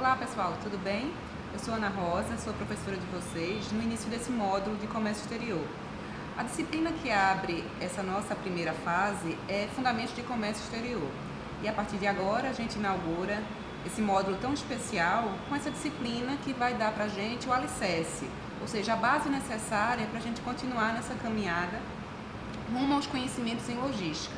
Olá pessoal, tudo bem? Eu sou Ana Rosa, sou professora de vocês no início desse módulo de Comércio Exterior. A disciplina que abre essa nossa primeira fase é Fundamentos de Comércio Exterior. E a partir de agora a gente inaugura esse módulo tão especial com essa disciplina que vai dar para a gente o alicerce, ou seja, a base necessária para a gente continuar nessa caminhada rumo aos conhecimentos em logística.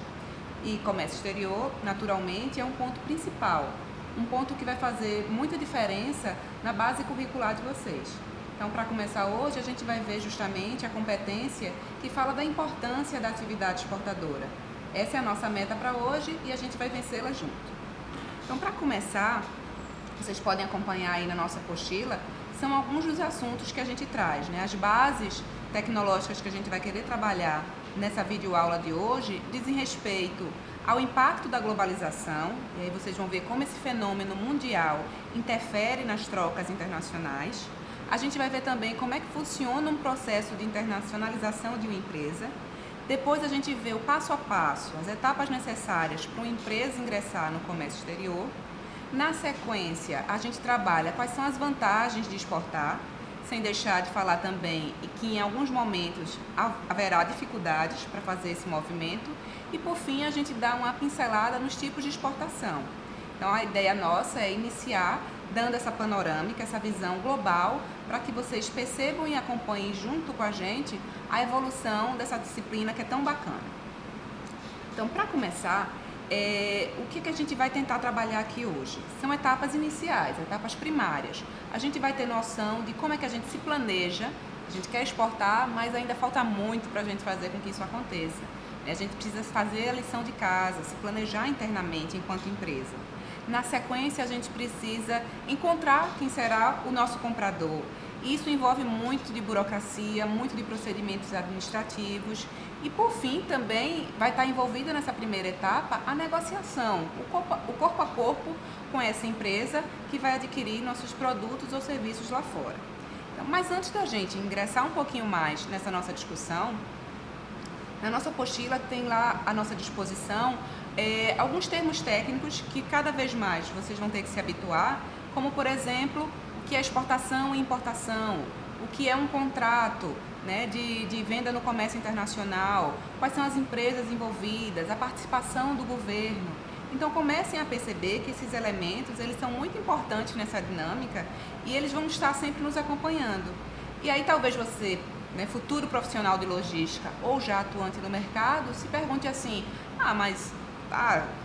E comércio exterior, naturalmente, é um ponto principal, um ponto que vai fazer muita diferença na base curricular de vocês. Então, para começar hoje, a gente vai ver justamente a competência que fala da importância da atividade exportadora. Essa é a nossa meta para hoje e a gente vai vencê-la junto. Então, para começar, vocês podem acompanhar aí na nossa apostila, são alguns dos assuntos que a gente traz, né? As bases tecnológicas que a gente vai querer trabalhar nessa videoaula de hoje dizem respeito ao impacto da globalização, e aí vocês vão ver como esse fenômeno mundial interfere nas trocas internacionais. A gente vai ver também como é que funciona um processo de internacionalização de uma empresa. Depois a gente vê o passo a passo, as etapas necessárias para uma empresa ingressar no comércio exterior. Na sequência, a gente trabalha quais são as vantagens de exportar, sem deixar de falar também que em alguns momentos haverá dificuldades para fazer esse movimento. E por fim, a gente dá uma pincelada nos tipos de exportação. Então a ideia nossa é iniciar dando essa panorâmica, essa visão global, para que vocês percebam e acompanhem junto com a gente a evolução dessa disciplina que é tão bacana. Então, para começar, o que a gente vai tentar trabalhar aqui hoje? São etapas iniciais, etapas primárias. A gente vai ter noção de como é que a gente se planeja. A gente quer exportar, mas ainda falta muito para a gente fazer com que isso aconteça. A gente precisa fazer a lição de casa, se planejar internamente enquanto empresa. Na sequência, a gente precisa encontrar quem será o nosso comprador. Isso envolve muito de burocracia, muito de procedimentos administrativos. E, por fim, também vai estar envolvida nessa primeira etapa a negociação, o corpo a corpo com essa empresa que vai adquirir nossos produtos ou serviços lá fora. Então, mas antes da gente ingressar um pouquinho mais nessa nossa discussão, na nossa apostila tem lá à nossa disposição alguns termos técnicos que cada vez mais vocês vão ter que se habituar, como, por exemplo, o que é exportação e importação, o que é um contrato, né, de venda no comércio internacional, quais são as empresas envolvidas, a participação do governo. Então comecem a perceber que esses elementos eles são muito importantes nessa dinâmica e eles vão estar sempre nos acompanhando. E aí talvez você, né, futuro profissional de logística ou já atuante no mercado, se pergunte assim, mas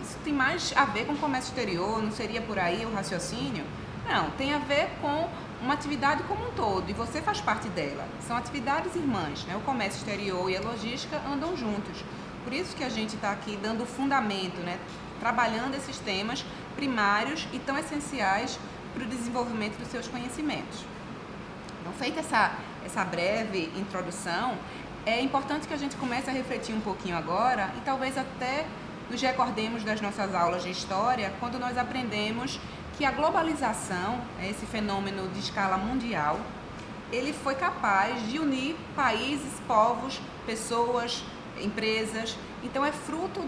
isso tem mais a ver com comércio exterior, não seria por aí o raciocínio? Não, tem a ver com uma atividade como um todo e você faz parte dela. São atividades irmãs, né? O comércio exterior e a logística andam juntos. Por isso que a gente está aqui dando fundamento, né? Trabalhando esses temas primários e tão essenciais para o desenvolvimento dos seus conhecimentos. Então, feita essa breve introdução, é importante que a gente comece a refletir um pouquinho agora e talvez até nos recordemos das nossas aulas de história quando nós aprendemos que a globalização, esse fenômeno de escala mundial, ele foi capaz de unir países, povos, pessoas, empresas. Então é fruto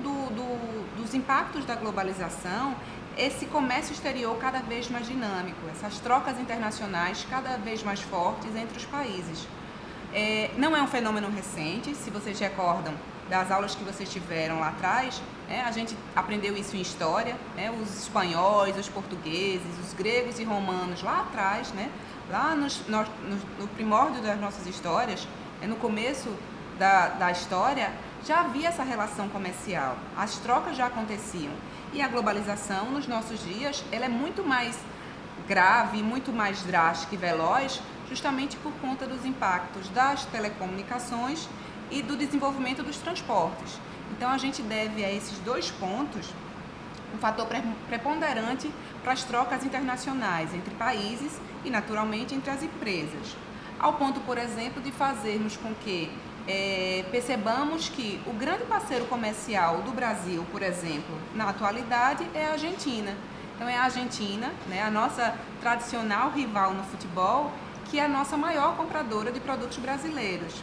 dos impactos da globalização esse comércio exterior cada vez mais dinâmico, essas trocas internacionais cada vez mais fortes entre os países. Não é um fenômeno recente, se vocês recordam das aulas que vocês tiveram lá atrás, a gente aprendeu isso em história, os espanhóis, os portugueses, os gregos e romanos lá atrás, lá no primórdio das nossas histórias, no começo da história, já havia essa relação comercial, as trocas já aconteciam. E a globalização, nos nossos dias, ela é muito mais grave, muito mais drástica e veloz, justamente por conta dos impactos das telecomunicações e do desenvolvimento dos transportes. Então, a gente deve a esses dois pontos um fator preponderante para as trocas internacionais entre países e, naturalmente, entre as empresas. Ao ponto, por exemplo, de fazermos com que percebamos que o grande parceiro comercial do Brasil, por exemplo, na atualidade, é a Argentina. Então, é a Argentina, a nossa tradicional rival no futebol, que é a nossa maior compradora de produtos brasileiros.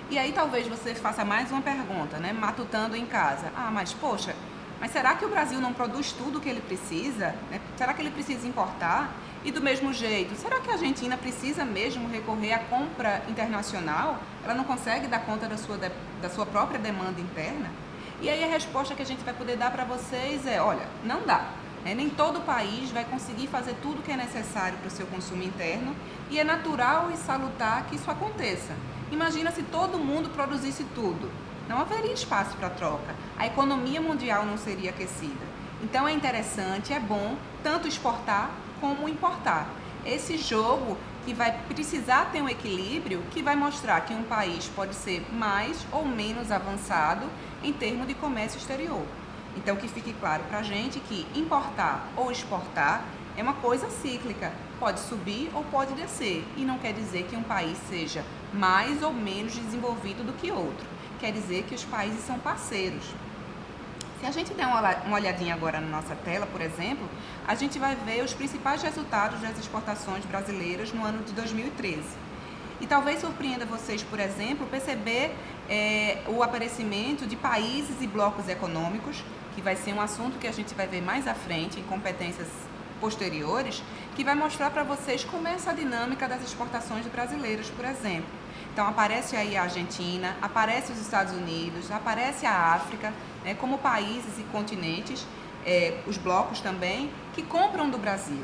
E aí talvez você faça mais uma pergunta, matutando em casa. Mas poxa, mas será que o Brasil não produz tudo o que ele precisa? Será que ele precisa importar? E do mesmo jeito, será que a Argentina precisa mesmo recorrer à compra internacional? Ela não consegue dar conta da sua própria demanda interna? E aí a resposta que a gente vai poder dar para vocês é, olha, não dá. Nem todo país vai conseguir fazer tudo que é necessário para o seu consumo interno e é natural e salutar que isso aconteça. Imagina se todo mundo produzisse tudo. Não haveria espaço para troca. A economia mundial não seria aquecida. Então é interessante, é bom tanto exportar como importar. Esse jogo que vai precisar ter um equilíbrio que vai mostrar que um país pode ser mais ou menos avançado em termos de comércio exterior. Então que fique claro para a gente que importar ou exportar é uma coisa cíclica, pode subir ou pode descer e não quer dizer que um país seja mais ou menos desenvolvido do que outro, quer dizer que os países são parceiros. Se a gente der uma olhadinha agora na nossa tela, por exemplo, a gente vai ver os principais resultados das exportações brasileiras no ano de 2013. E talvez surpreenda vocês, por exemplo, perceber o aparecimento de países e blocos econômicos, que vai ser um assunto que a gente vai ver mais à frente, em competências posteriores, que vai mostrar para vocês como é essa dinâmica das exportações brasileiras, por exemplo. Então aparece aí a Argentina, aparece os Estados Unidos, aparece a África, como países e continentes, os blocos também, que compram do Brasil.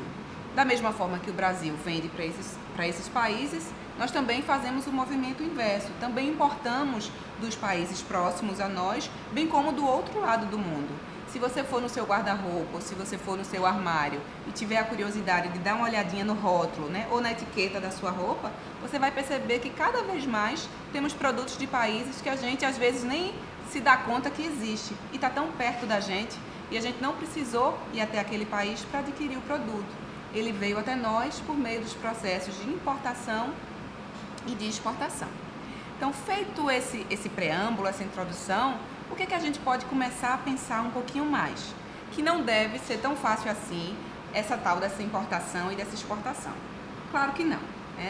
Da mesma forma que o Brasil vende para esses países, nós também fazemos o movimento inverso, também importamos dos países próximos a nós, bem como do outro lado do mundo. Se você for no seu guarda-roupa, ou se você for no seu armário e tiver a curiosidade de dar uma olhadinha no rótulo, ou na etiqueta da sua roupa, você vai perceber que cada vez mais temos produtos de países que a gente às vezes nem se dá conta que existe e está tão perto da gente e a gente não precisou ir até aquele país para adquirir o produto. Ele veio até nós por meio dos processos de importação e de exportação. Então, feito esse preâmbulo, essa introdução, o que a gente pode começar a pensar um pouquinho mais? Que não deve ser tão fácil assim essa tal dessa importação e dessa exportação. Claro que não.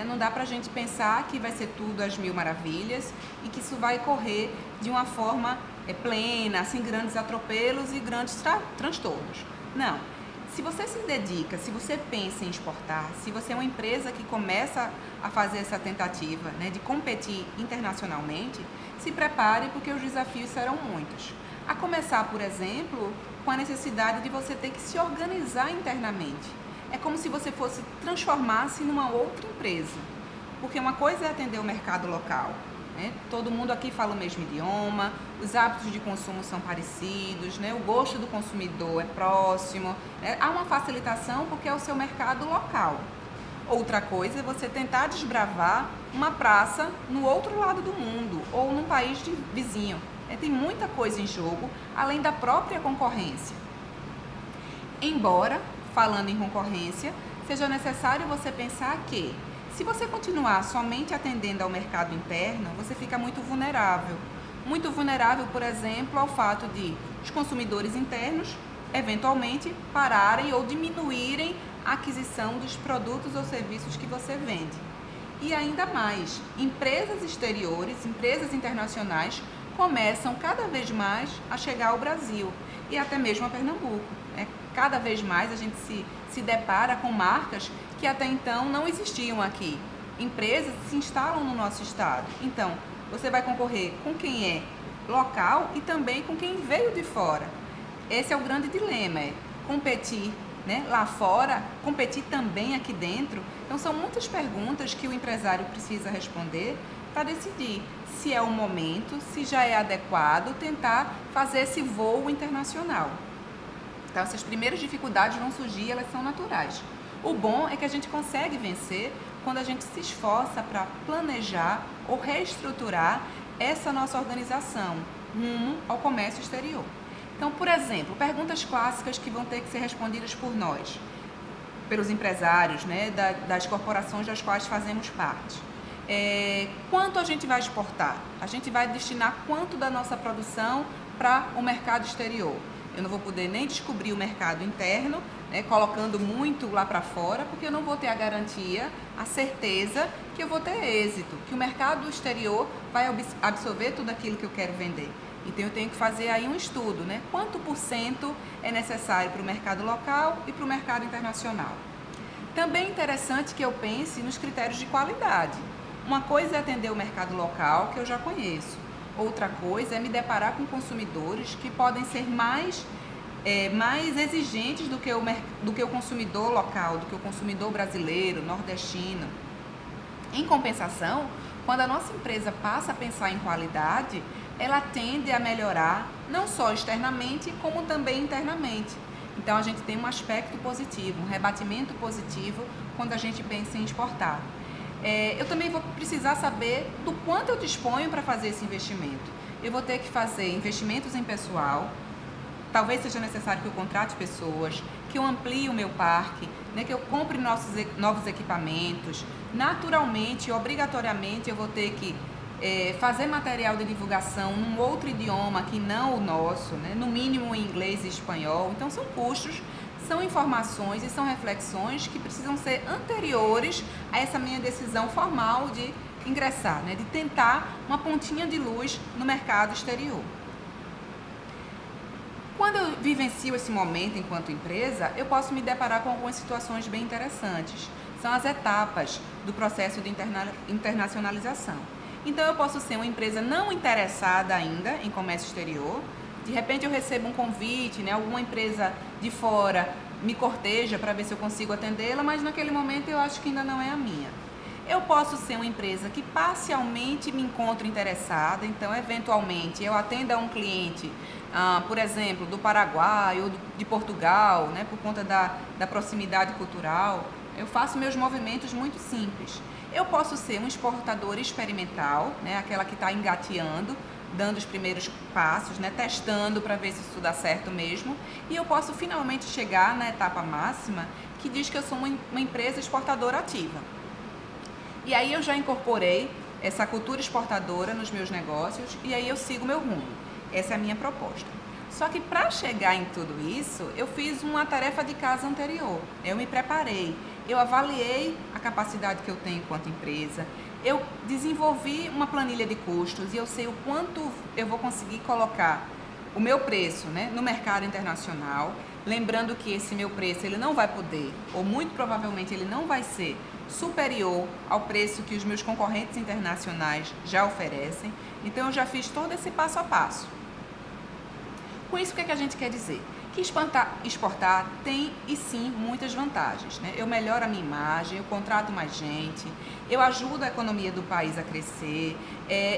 Não dá pra gente pensar que vai ser tudo às mil maravilhas e que isso vai correr de uma forma plena, sem grandes atropelos e grandes transtornos. Não. Se você se dedica, se você pensa em exportar, se você é uma empresa que começa a fazer essa tentativa de competir internacionalmente, se prepare porque os desafios serão muitos. A começar, por exemplo, com a necessidade de você ter que se organizar internamente. É como se você fosse transformar-se numa outra empresa. Porque uma coisa é atender o mercado local. Todo mundo aqui fala o mesmo idioma, os hábitos de consumo são parecidos, o gosto do consumidor é próximo, há uma facilitação porque é o seu mercado local. Outra coisa é você tentar desbravar uma praça no outro lado do mundo ou num país vizinho. Tem muita coisa em jogo, além da própria concorrência. Embora, falando em concorrência, seja necessário você pensar que se você continuar somente atendendo ao mercado interno, você fica muito vulnerável. Muito vulnerável, por exemplo, ao fato de os consumidores internos, eventualmente, pararem ou diminuírem a aquisição dos produtos ou serviços que você vende. E ainda mais, empresas exteriores, empresas internacionais, começam cada vez mais a chegar ao Brasil e até mesmo a Pernambuco. Cada vez mais a gente se depara com marcas que até então não existiam aqui. Empresas se instalam no nosso estado. Então, você vai concorrer com quem é local e também com quem veio de fora. Esse é o grande dilema, competir lá fora, competir também aqui dentro. Então, são muitas perguntas que o empresário precisa responder para decidir se é o momento, se já é adequado tentar fazer esse voo internacional. Então, essas primeiras dificuldades vão surgir, elas são naturais. O bom é que a gente consegue vencer quando a gente se esforça para planejar ou reestruturar essa nossa organização rumo ao comércio exterior. Então, por exemplo, perguntas clássicas que vão ter que ser respondidas por nós, pelos empresários, das corporações das quais fazemos parte. Quanto a gente vai exportar? A gente vai destinar quanto da nossa produção para o mercado exterior? Eu não vou poder nem descobrir o mercado interno, colocando muito lá para fora, porque eu não vou ter a garantia, a certeza que eu vou ter êxito, que o mercado exterior vai absorver tudo aquilo que eu quero vender. Então eu tenho que fazer aí um estudo, Quanto por cento é necessário para o mercado local e para o mercado internacional. Também é interessante que eu pense nos critérios de qualidade. Uma coisa é atender o mercado local, que eu já conheço. Outra coisa é me deparar com consumidores que podem ser mais exigentes do que o consumidor local, do que o consumidor brasileiro, nordestino. Em compensação, quando a nossa empresa passa a pensar em qualidade, ela tende a melhorar não só externamente, como também internamente. Então a gente tem um aspecto positivo, um rebatimento positivo quando a gente pensa em exportar. Eu também vou precisar saber do quanto eu disponho para fazer esse investimento. Eu vou ter que fazer investimentos em pessoal, talvez seja necessário que eu contrate pessoas, que eu amplie o meu parque, né, que eu compre novos equipamentos. Naturalmente, obrigatoriamente, eu vou ter que fazer material de divulgação num outro idioma que não o nosso, né, no mínimo em inglês e espanhol. Então, são custos, são informações e são reflexões que precisam ser anteriores a essa minha decisão formal de ingressar, né, de tentar uma pontinha de luz no mercado exterior. Quando eu vivencio esse momento enquanto empresa, eu posso me deparar com algumas situações bem interessantes. São as etapas do processo de internacionalização. Então, eu posso ser uma empresa não interessada ainda em comércio exterior. De repente, eu recebo um convite, né? Alguma empresa de fora me corteja para ver se eu consigo atendê-la, mas naquele momento eu acho que ainda não é a minha. Eu posso ser uma empresa que parcialmente me encontro interessada, então, eventualmente, eu atendo a um cliente, por exemplo, do Paraguai ou de Portugal, né? Por conta da proximidade cultural. Eu faço meus movimentos muito simples. Eu posso ser um exportador experimental, né, aquela que está engateando, dando os primeiros passos, né, testando para ver se isso dá certo mesmo. E eu posso finalmente chegar na etapa máxima, que diz que eu sou uma empresa exportadora ativa. E aí eu já incorporei essa cultura exportadora nos meus negócios e aí eu sigo meu rumo. Essa é a minha proposta. Só que para chegar em tudo isso, eu fiz uma tarefa de casa anterior. Eu me preparei. Eu avaliei a capacidade que eu tenho enquanto empresa, eu desenvolvi uma planilha de custos e eu sei o quanto eu vou conseguir colocar o meu preço, né, no mercado internacional, lembrando que esse meu preço ele não vai poder, ou muito provavelmente ele não vai ser superior ao preço que os meus concorrentes internacionais já oferecem. Então eu já fiz todo esse passo a passo. Com isso, o que é que a gente quer dizer? Que exportar tem, e sim, muitas vantagens, né? Eu melhoro a minha imagem, eu contrato mais gente, eu ajudo a economia do país a crescer,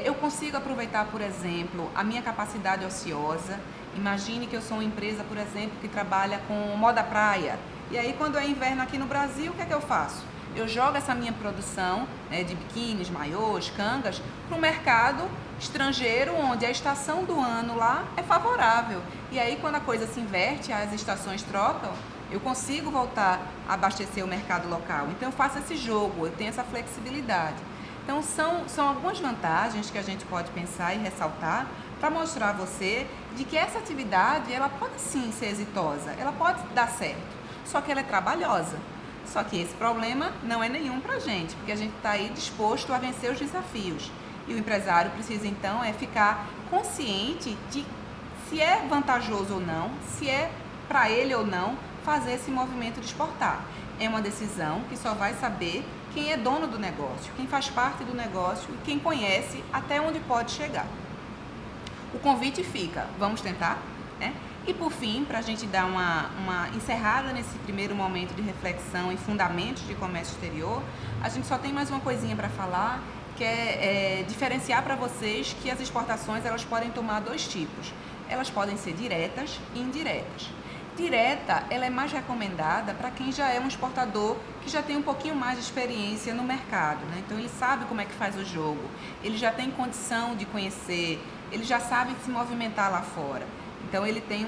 eu consigo aproveitar, por exemplo, a minha capacidade ociosa. Imagine que eu sou uma empresa, por exemplo, que trabalha com moda praia. E aí, quando é inverno aqui no Brasil, o que é que eu faço? Eu jogo essa minha produção, né, de biquínis, maiôs, cangas, para o mercado estrangeiro, onde a estação do ano lá é favorável. E aí, quando a coisa se inverte, as estações trocam, eu consigo voltar a abastecer o mercado local. Então, eu faço esse jogo, eu tenho essa flexibilidade. Então, são algumas vantagens que a gente pode pensar e ressaltar para mostrar a você de que essa atividade, ela pode sim ser exitosa, ela pode dar certo, só que ela é trabalhosa. Só que esse problema não é nenhum para a gente, porque a gente está aí disposto a vencer os desafios. E o empresário precisa, então, ficar consciente de se é vantajoso ou não, se é para ele ou não fazer esse movimento de exportar. É uma decisão que só vai saber quem é dono do negócio, quem faz parte do negócio e quem conhece até onde pode chegar. O convite fica, vamos tentar, né? E por fim, para a gente dar uma encerrada nesse primeiro momento de reflexão e fundamentos de comércio exterior, a gente só tem mais uma coisinha para falar, que é diferenciar para vocês que as exportações elas podem tomar dois tipos. Elas podem ser diretas e indiretas. Direta, ela é mais recomendada para quem já é um exportador que já tem um pouquinho mais de experiência no mercado, né? Então ele sabe como é que faz o jogo, ele já tem condição de conhecer, ele já sabe se movimentar lá fora. Então ele tem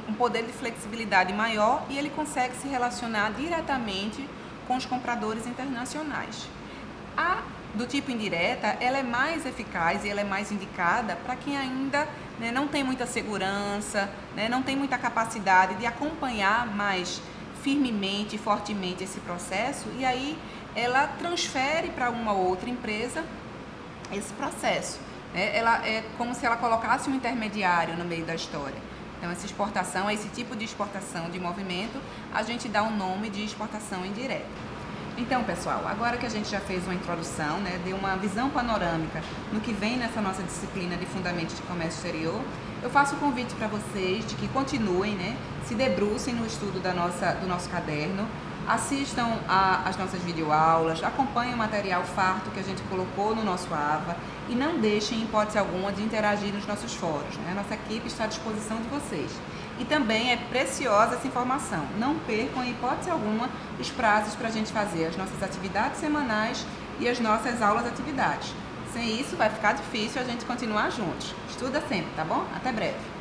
um poder de flexibilidade maior e ele consegue se relacionar diretamente com os compradores internacionais. A do tipo indireta, ela é mais eficaz e ela é mais indicada para quem ainda, né, não tem muita segurança, né, não tem muita capacidade de acompanhar mais firmemente e fortemente esse processo, e aí ela transfere para uma outra empresa esse processo. Ela é como se ela colocasse um intermediário no meio da história. Então, essa exportação, esse tipo de exportação de movimento, a gente dá o nome de exportação indireta. Então, pessoal, agora que a gente já fez uma introdução, né, deu uma visão panorâmica no que vem nessa nossa disciplina de Fundamentos de Comércio Exterior, eu faço o convite para vocês de que continuem, né, se debrucem no estudo do nosso caderno, assistam às nossas videoaulas, acompanhem o material farto que a gente colocou no nosso AVA e não deixem, em hipótese alguma, de interagir nos nossos fóruns, né? A nossa equipe está à disposição de vocês. E também é preciosa essa informação. Não percam, em hipótese alguma, os prazos para a gente fazer as nossas atividades semanais e as nossas aulas-atividades. Sem isso, vai ficar difícil a gente continuar juntos. Estuda sempre, tá bom? Até breve!